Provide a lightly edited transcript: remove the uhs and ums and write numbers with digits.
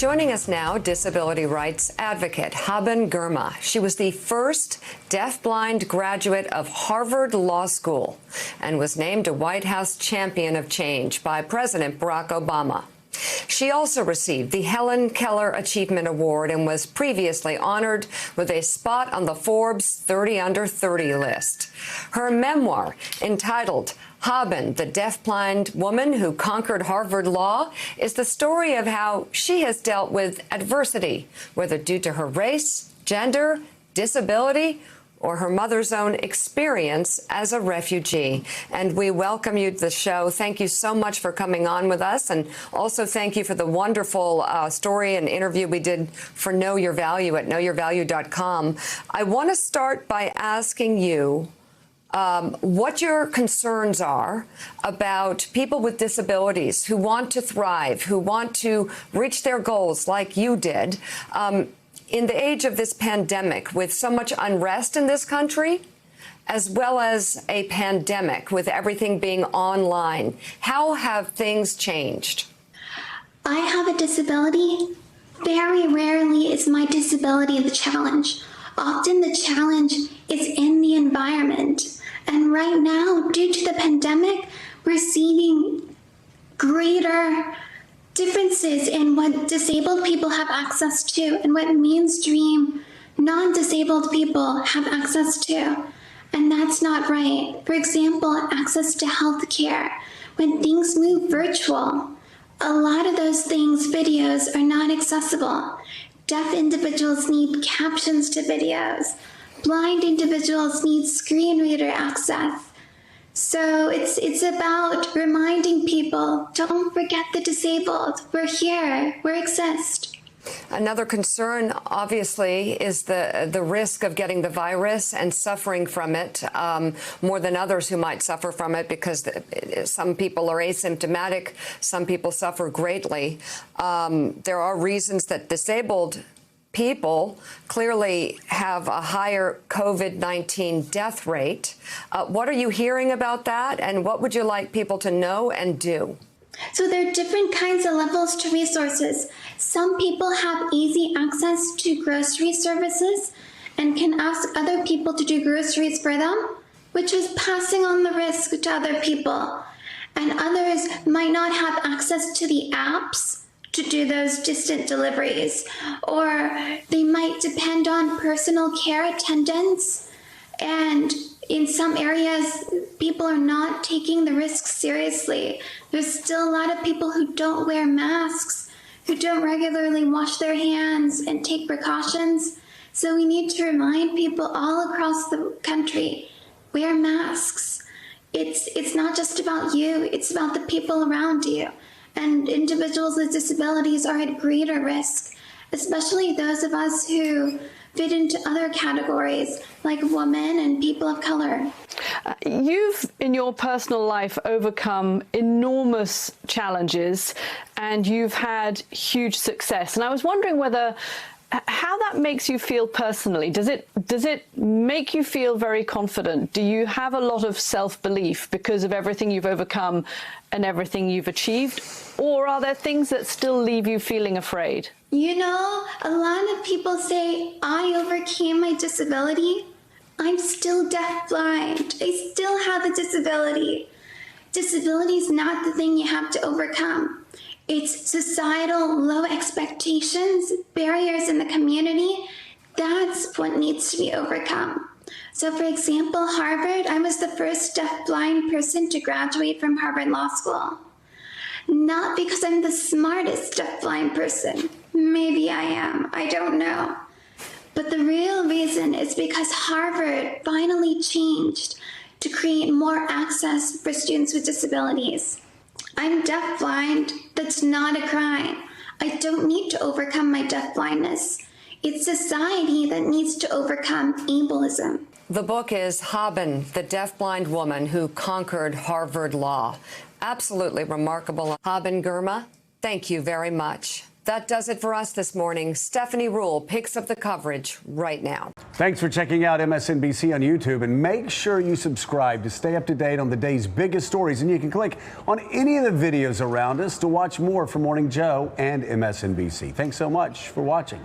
Joining us now, disability rights advocate Haben Girma. She was the first deafblind graduate of Harvard Law School and was named a White House Champion of Change by President Barack Obama. She also received the Helen Keller Achievement Award and was previously honored with a spot on the Forbes 30 Under 30 list. Her memoir, entitled Haben, the Deafblind Woman Who Conquered Harvard Law, is the story of how she has dealt with adversity, whether due to her race, gender, disability, or her mother's own experience as a refugee. And we welcome you to the show. Thank you so much for coming on with us. And also thank you for the wonderful story and interview we did for Know Your Value at knowyourvalue.com. I want to start by asking you what your concerns are about people with disabilities who want to thrive, who want to reach their goals like you did. In the age of this pandemic, with so much unrest in this country, as well as a pandemic with everything being online, how have things changed? I have a disability. Very rarely is my disability the challenge. Often the challenge is in the environment. And right now, due to the pandemic, we're seeing greater differences in what disabled people have access to and what mainstream non-disabled people have access to. And that's not right. For example, access to healthcare. When things move virtual, a lot of those things, videos, are not accessible. Deaf individuals need captions to videos. Blind individuals need screen reader access. So it's about reminding people, don't forget the disabled. We're here, we exist. Another concern, obviously, is the risk of getting the virus and suffering from it more than others who might suffer from it, because some people are asymptomatic, some people suffer greatly. There are reasons that disabled people clearly have a higher COVID-19 death rate. What are you hearing about that, and what would you like people to know and do? So there are different kinds of levels to resources. Some people have easy access to grocery services and can ask other people to do groceries for them, which is passing on the risk to other people. And others might not have access to the apps to do those distant deliveries, or they might depend on personal care attendants. And in some areas, people are not taking the risks seriously. There's still a lot of people who don't wear masks, who don't regularly wash their hands and take precautions. So we need to remind people all across the country, wear masks. It's not just about you, it's about the people around you. And individuals with disabilities are at greater risk, especially those of us who fit into other categories like women and people of color. You've, in your personal life, overcome enormous challenges and you've had huge success. And I was wondering how that makes you feel personally. Does it make you feel very confident? Do you have a lot of self-belief because of everything you've overcome and everything you've achieved? Or are there things that still leave you feeling afraid? You know, a lot of people say, I overcame my disability. I'm still deafblind. I still have a disability. Disability is not the thing you have to overcome. It's societal low expectations, barriers in the community. That's what needs to be overcome. So for example, Harvard, I was the first deafblind person to graduate from Harvard Law School. Not because I'm the smartest deafblind person. Maybe I am, I don't know. But the real reason is because Harvard finally changed to create more access for students with disabilities. I'm deafblind. That's not a crime. I don't need to overcome my deafblindness. It's society that needs to overcome ableism. The book is Haben, the Deafblind Woman Who Conquered Harvard Law. Absolutely remarkable. Haben Girma, thank you very much. That does it for us this morning. Stephanie Rule picks up the coverage right now. Thanks for checking out MSNBC on YouTube, and make sure you subscribe to stay up to date on the day's biggest stories. And you can click on any of the videos around us to watch more from Morning Joe and MSNBC. Thanks so much for watching.